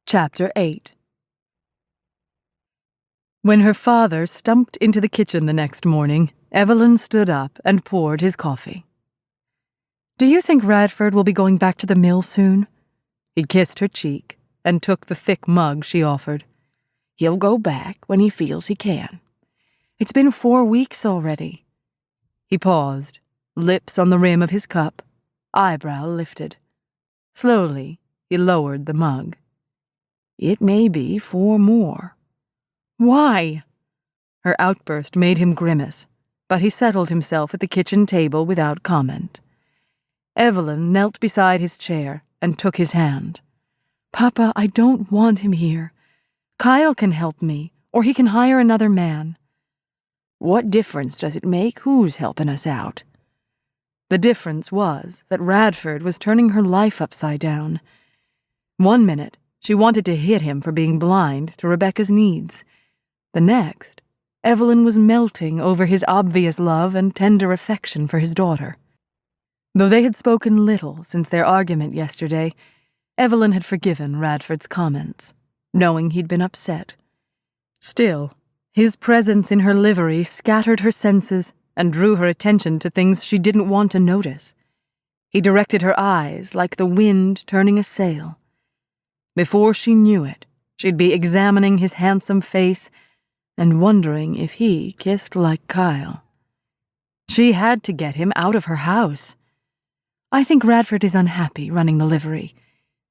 Chapter 8. When her father stumped into the kitchen the next morning, Evelyn stood up and poured his coffee. "Do you think Radford will be going back to the mill soon?" He kissed her cheek and took the thick mug she offered. "He'll go back when he feels he can." "It's been 4 weeks already." He paused, lips on the rim of his cup, eyebrow lifted. Slowly, he lowered the mug. "It may be 4 more. "Why?" Her outburst made him grimace, but he settled himself at the kitchen table without comment. Evelyn knelt beside his chair and took his hand. "Papa, I don't want him here. Kyle can help me, or he can hire another man." "What difference does it make who's helping us out?" The difference was that Radford was turning her life upside down. 1 minute, she wanted to hit him for being blind to Rebecca's needs. The next, Evelyn was melting over his obvious love and tender affection for his daughter. Though they had spoken little since their argument yesterday, Evelyn had forgiven Radford's comments, knowing he'd been upset. Still, his presence in her livery scattered her senses and drew her attention to things she didn't want to notice. He directed her eyes like the wind turning a sail. Before she knew it, she'd be examining his handsome face and wondering if he kissed like Kyle. She had to get him out of her house. "I think Radford is unhappy running the livery,"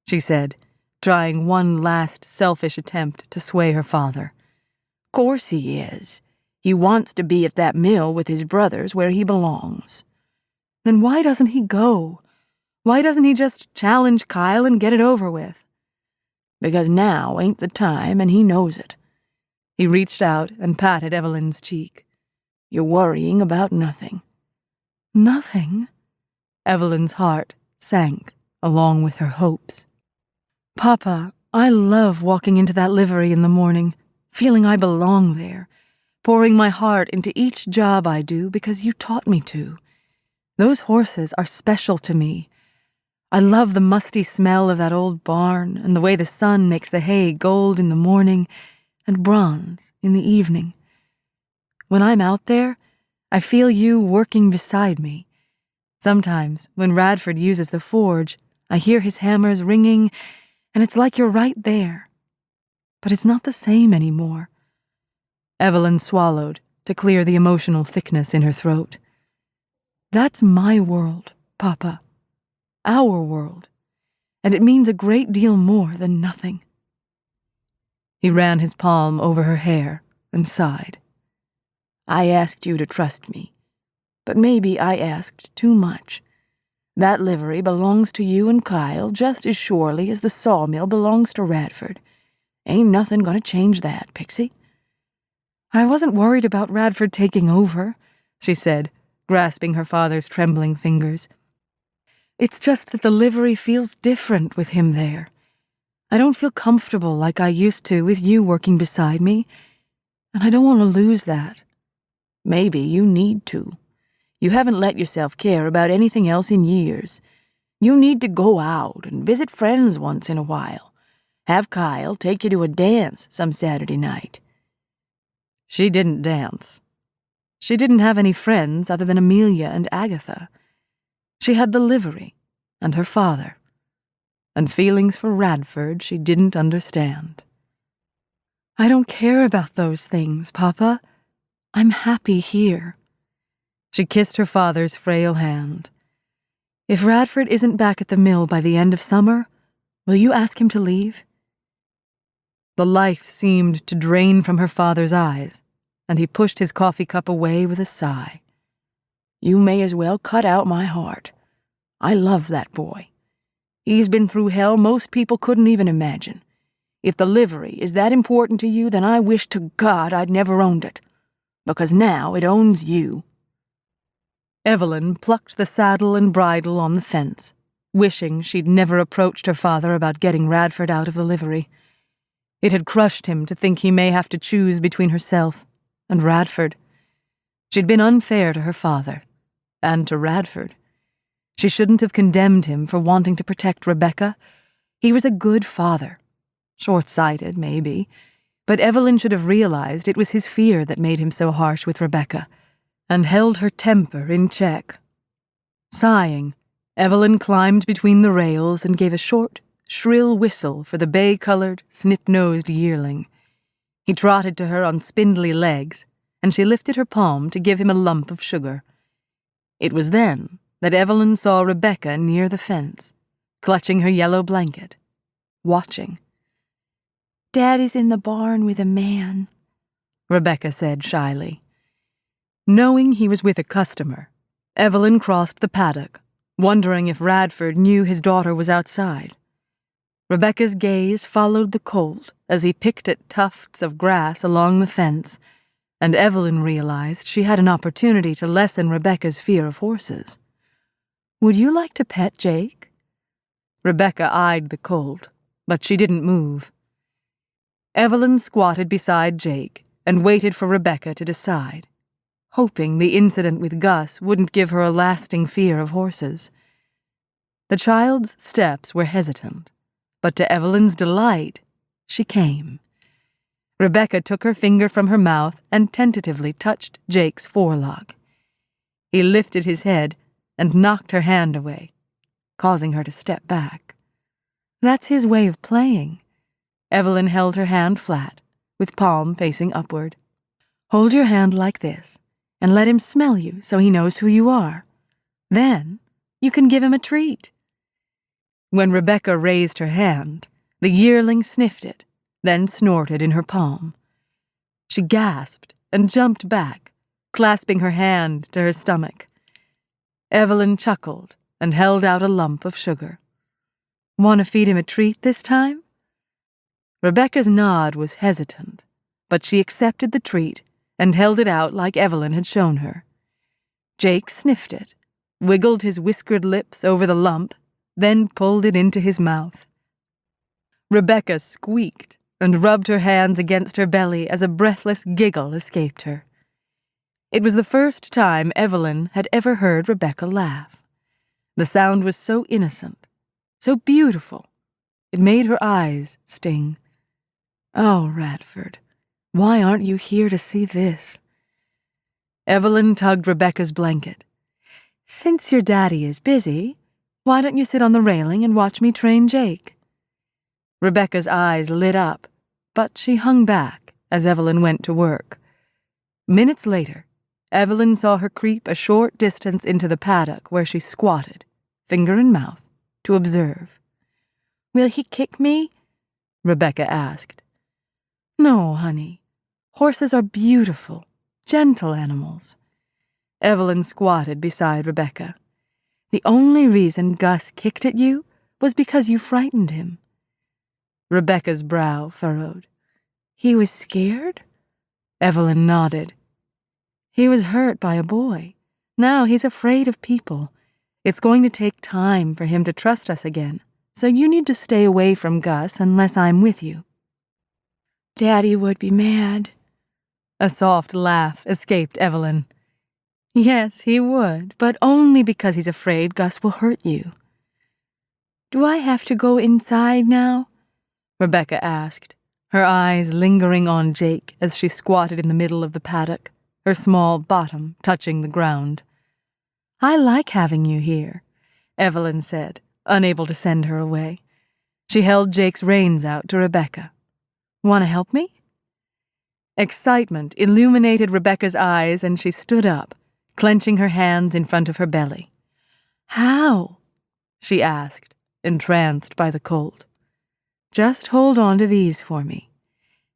she said, trying one last selfish attempt to sway her father. "Course he is. He wants to be at that mill with his brothers where he belongs." "Then why doesn't he go? Why doesn't he just challenge Kyle and get it over with?" "Because now ain't the time, and he knows it." He reached out and patted Evelyn's cheek. "You're worrying about nothing." "Nothing?" Evelyn's heart sank along with her hopes. "Papa, I love walking into that livery in the morning, feeling I belong there, pouring my heart into each job I do because you taught me to. Those horses are special to me. I love the musty smell of that old barn and the way the sun makes the hay gold in the morning and bronze in the evening. When I'm out there, I feel you working beside me. Sometimes, when Radford uses the forge, I hear his hammers ringing, and it's like you're right there. But it's not the same anymore." Evelyn swallowed to clear the emotional thickness in her throat. "That's my world, Papa. Our world. And it means a great deal more than nothing." He ran his palm over her hair and sighed. "I asked you to trust me, but maybe I asked too much. That livery belongs to you and Kyle just as surely as the sawmill belongs to Radford. Ain't nothing gonna change that, Pixie." "I wasn't worried about Radford taking over," she said, grasping her father's trembling fingers. "It's just that the livery feels different with him there. I don't feel comfortable like I used to with you working beside me, and I don't want to lose that." "Maybe you need to. You haven't let yourself care about anything else in years. You need to go out and visit friends once in a while. Have Kyle take you to a dance some Saturday night." She didn't dance. She didn't have any friends other than Amelia and Agatha. She had the livery and her father, and feelings for Radford she didn't understand. "I don't care about those things, Papa. I'm happy here." She kissed her father's frail hand. "If Radford isn't back at the mill by the end of summer, will you ask him to leave?" The life seemed to drain from her father's eyes, and he pushed his coffee cup away with a sigh. "You may as well cut out my heart. I love that boy. He's been through hell most people couldn't even imagine. If the livery is that important to you, then I wish to God I'd never owned it, because now it owns you." Evelyn plucked the saddle and bridle on the fence, wishing she'd never approached her father about getting Radford out of the livery. It had crushed him to think he may have to choose between herself and Radford. She'd been unfair to her father, and to Radford. She shouldn't have condemned him for wanting to protect Rebecca. He was a good father, Short-sighted, maybe, but Evelyn should have realized it was his fear that made him so harsh with Rebecca, and held her temper in check. Sighing, Evelyn climbed between the rails and gave a short, shrill whistle for the bay-colored, snip-nosed yearling. He trotted to her on spindly legs, and she lifted her palm to give him a lump of sugar. It was then that Evelyn saw Rebecca near the fence, clutching her yellow blanket, watching. "Daddy's in the barn with a man," Rebecca said shyly. Knowing he was with a customer, Evelyn crossed the paddock, wondering if Radford knew his daughter was outside. Rebecca's gaze followed the colt as he picked at tufts of grass along the fence, and Evelyn realized she had an opportunity to lessen Rebecca's fear of horses. "Would you like to pet Jake?" Rebecca eyed the colt, but she didn't move. Evelyn squatted beside Jake and waited for Rebecca to decide, hoping the incident with Gus wouldn't give her a lasting fear of horses. The child's steps were hesitant, but to Evelyn's delight, she came. Rebecca took her finger from her mouth and tentatively touched Jake's forelock. He lifted his head and knocked her hand away, causing her to step back. That's his way of playing. Evelyn held her hand flat, with palm facing upward. Hold your hand like this, and let him smell you so he knows who you are. Then you can give him a treat. When Rebecca raised her hand, the yearling sniffed it, then snorted in her palm. She gasped and jumped back, clasping her hand to her stomach. Evelyn chuckled and held out a lump of sugar. Want to feed him a treat this time? Rebecca's nod was hesitant, but she accepted the treat and held it out like Evelyn had shown her. Jake sniffed it, wiggled his whiskered lips over the lump, then pulled it into his mouth. Rebecca squeaked and rubbed her hands against her belly as a breathless giggle escaped her. It was the first time Evelyn had ever heard Rebecca laugh. The sound was so innocent, so beautiful, it made her eyes sting. Oh, Radford, why aren't you here to see this? Evelyn tugged Rebecca's blanket. Since your daddy is busy, why don't you sit on the railing and watch me train Jake? Rebecca's eyes lit up, but she hung back as Evelyn went to work. Minutes later, Evelyn saw her creep a short distance into the paddock where she squatted, finger in mouth, to observe. Will he kick me? Rebecca asked. No, honey. Horses are beautiful, gentle animals. Evelyn squatted beside Rebecca. The only reason Gus kicked at you was because you frightened him. Rebecca's brow furrowed. He was scared? Evelyn nodded. He was hurt by a boy. Now he's afraid of people. It's going to take time for him to trust us again, so you need to stay away from Gus unless I'm with you. Daddy would be mad. A soft laugh escaped Evelyn. Yes, he would, but only because he's afraid Gus will hurt you. Do I have to go inside now? Rebecca asked, her eyes lingering on Jake as she squatted in the middle of the paddock, her small bottom touching the ground. I like having you here, Evelyn said, unable to send her away. She held Jake's reins out to Rebecca. Want to help me? Excitement illuminated Rebecca's eyes and she stood up, clenching her hands in front of her belly. How? She asked, entranced by the colt. Just hold on to these for me.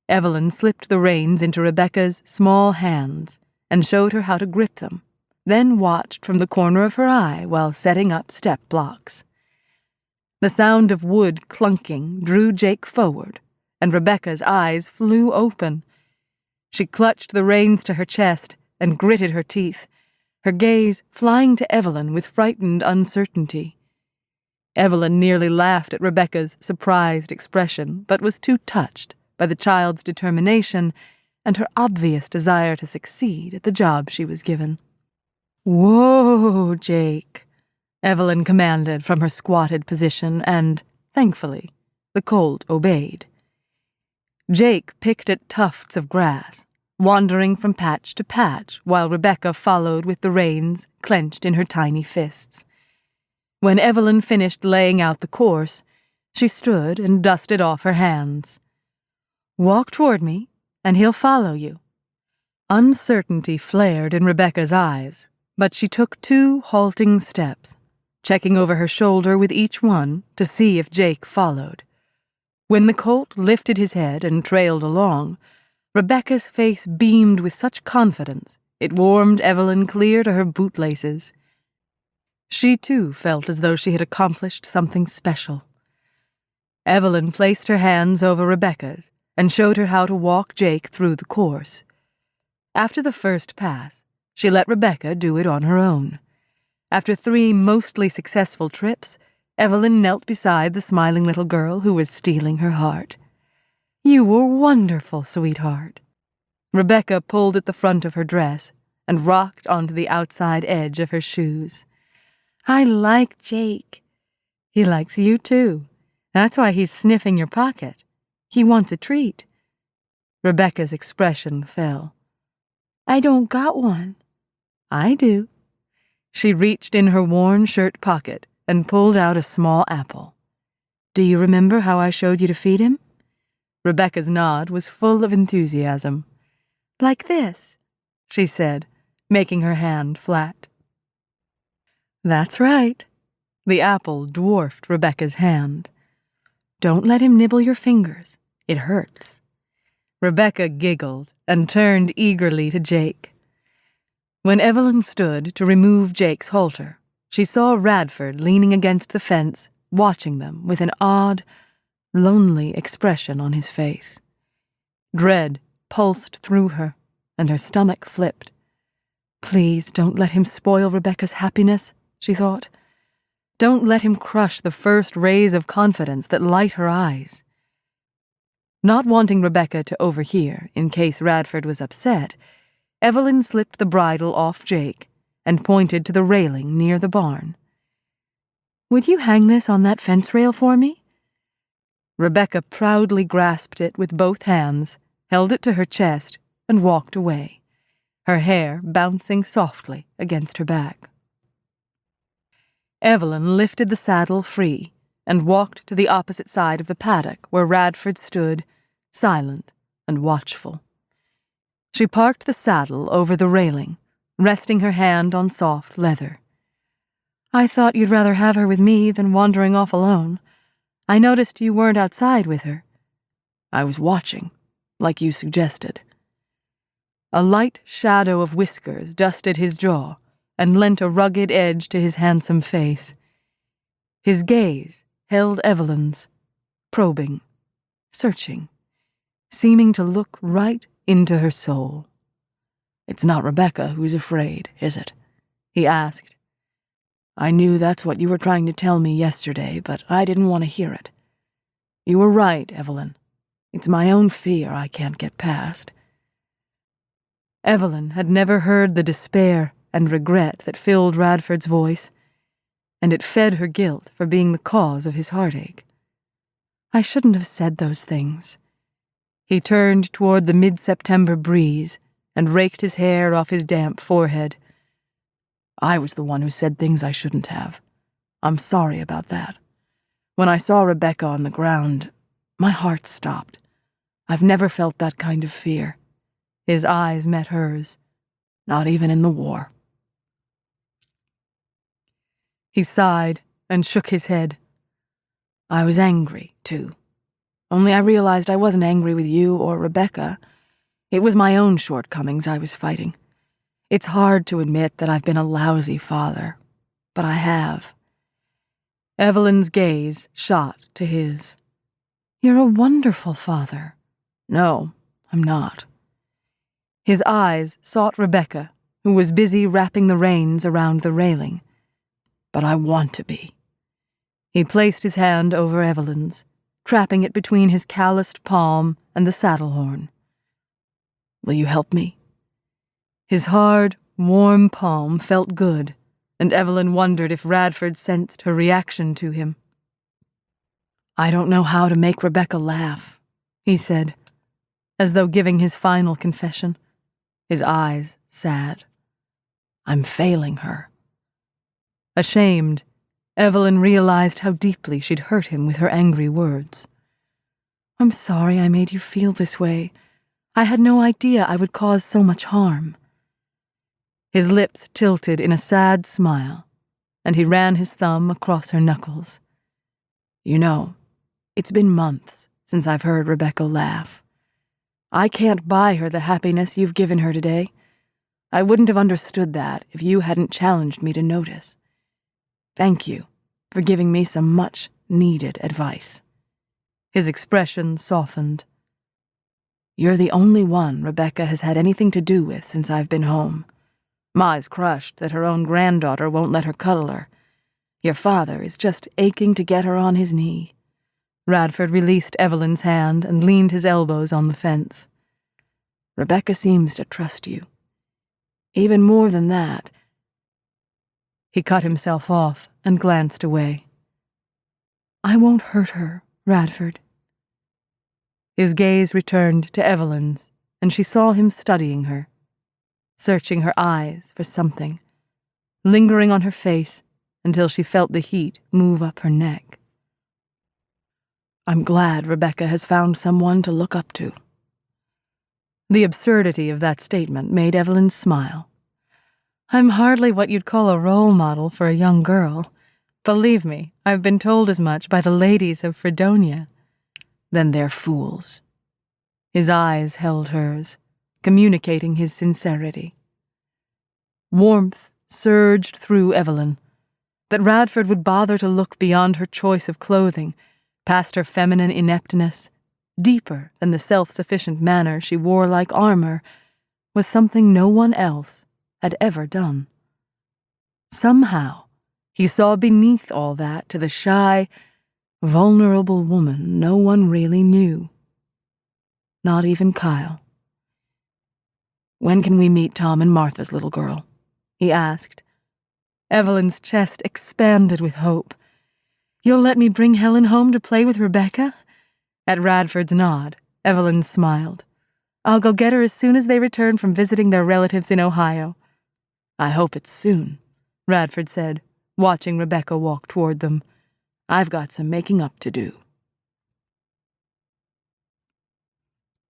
Evelyn slipped the reins into Rebecca's small hands and showed her how to grip them, then watched from the corner of her eye while setting up step blocks. The sound of wood clunking drew Jake forward, and Rebecca's eyes flew open. She clutched the reins to her chest and gritted her teeth, her gaze flying to Evelyn with frightened uncertainty. Evelyn nearly laughed at Rebecca's surprised expression, but was too touched by the child's determination and her obvious desire to succeed at the job she was given. Whoa, Jake, Evelyn commanded from her squatted position, and, thankfully, the colt obeyed. Jake picked at tufts of grass, wandering from patch to patch while Rebecca followed with the reins clenched in her tiny fists. When Evelyn finished laying out the course, she stood and dusted off her hands. "Walk toward me, and he'll follow you." Uncertainty flared in Rebecca's eyes, but she took 2 halting steps, checking over her shoulder with each one to see if Jake followed. When the colt lifted his head and trailed along, Rebecca's face beamed with such confidence it warmed Evelyn clear to her bootlaces. She too felt as though she had accomplished something special. Evelyn placed her hands over Rebecca's and showed her how to walk Jake through the course. After the first pass, she let Rebecca do it on her own. After 3 mostly successful trips, Evelyn knelt beside the smiling little girl who was stealing her heart. "You were wonderful, sweetheart." Rebecca pulled at the front of her dress and rocked onto the outside edge of her shoes. "I like Jake." "He likes you too. That's why he's sniffing your pocket. He wants a treat." Rebecca's expression fell. "I don't got one." "I do." She reached in her worn shirt pocket and pulled out a small apple. "Do you remember how I showed you to feed him?" Rebecca's nod was full of enthusiasm. "Like this," she said, making her hand flat. "That's right." The apple dwarfed Rebecca's hand. "Don't let him nibble your fingers. It hurts." Rebecca giggled and turned eagerly to Jake. When Evelyn stood to remove Jake's halter, she saw Radford leaning against the fence, watching them with an odd, lonely expression on his face. Dread pulsed through her, and her stomach flipped. Please don't let him spoil Rebecca's happiness, she thought. Don't let him crush the first rays of confidence that light her eyes. Not wanting Rebecca to overhear in case Radford was upset, Evelyn slipped the bridle off Jake and pointed to the railing near the barn. "Would you hang this on that fence rail for me?" Rebecca proudly grasped it with both hands, held it to her chest, and walked away, her hair bouncing softly against her back. Evelyn lifted the saddle free and walked to the opposite side of the paddock where Radford stood, silent and watchful. She parked the saddle over the railing, resting her hand on soft leather. "I thought you'd rather have her with me than wandering off alone. I noticed you weren't outside with her." "I was watching, like you suggested." A light shadow of whiskers dusted his jaw and lent a rugged edge to his handsome face. His gaze held Evelyn's, probing, searching, seeming to look right into her soul. "It's not Rebecca who's afraid, is it?" he asked. "I knew that's what you were trying to tell me yesterday, but I didn't want to hear it. You were right, Evelyn. It's my own fear I can't get past." Evelyn had never heard the despair and regret that filled Radford's voice, and it fed her guilt for being the cause of his heartache. "I shouldn't have said those things." He turned toward the mid-September breeze and raked his hair off his damp forehead. "I was the one who said things I shouldn't have. I'm sorry about that. When I saw Rebecca on the ground, my heart stopped. I've never felt that kind of fear." His eyes met hers. "Not even in the war." He sighed and shook his head. "I was angry, too. Only I realized I wasn't angry with you or Rebecca. It was my own shortcomings I was fighting. It's hard to admit that I've been a lousy father, but I have." Evelyn's gaze shot to his. "You're a wonderful father." "No, I'm not." His eyes sought Rebecca, who was busy wrapping the reins around the railing. "But I want to be." He placed his hand over Evelyn's, trapping it between his calloused palm and the saddle horn. "Will you help me?" His hard, warm palm felt good, and Evelyn wondered if Radford sensed her reaction to him. "I don't know how to make Rebecca laugh," he said. as though giving his final confession, his eyes sad. I'm failing her. Ashamed, Evelyn realized how deeply she'd hurt him with her angry words. I'm sorry I made you feel this way. I had no idea I would cause so much harm. His lips tilted in a sad smile, and he ran his thumb across her knuckles. You know, it's been months since I've heard Rebecca laugh. I can't buy her the happiness you've given her today. I wouldn't have understood that if you hadn't challenged me to notice. Thank you for giving me some much-needed advice. His expression softened. You're the only one Rebecca has had anything to do with since I've been home. Ma's crushed that her own granddaughter won't let her cuddle her. Your father is just aching to get her on his knee. Radford released Evelyn's hand and leaned his elbows on the fence. Rebecca seems to trust you. Even more than that. He cut himself off and glanced away. I won't hurt her, Radford. His gaze returned to Evelyn's, and she saw him studying her, searching her eyes for something, lingering on her face until she felt the heat move up her neck. I'm glad Rebecca has found someone to look up to. The absurdity of that statement made Evelyn smile. I'm hardly what you'd call a role model for a young girl. Believe me, I've been told as much by the ladies of Fredonia. Then they're fools. His eyes held hers, communicating his sincerity. Warmth surged through Evelyn. That Radford would bother to look beyond her choice of clothing, past her feminine ineptness, deeper than the self-sufficient manner she wore like armor, was something no one else had ever done. Somehow, he saw beneath all that to the shy, vulnerable woman no one really knew. Not even Kyle. When can we meet Tom and Martha's little girl? He asked. Evelyn's chest expanded with hope. You'll let me bring Helen home to play with Rebecca? At Radford's nod, Evelyn smiled. I'll go get her as soon as they return from visiting their relatives in Ohio. I hope it's soon, Radford said, watching Rebecca walk toward them. I've got some making up to do.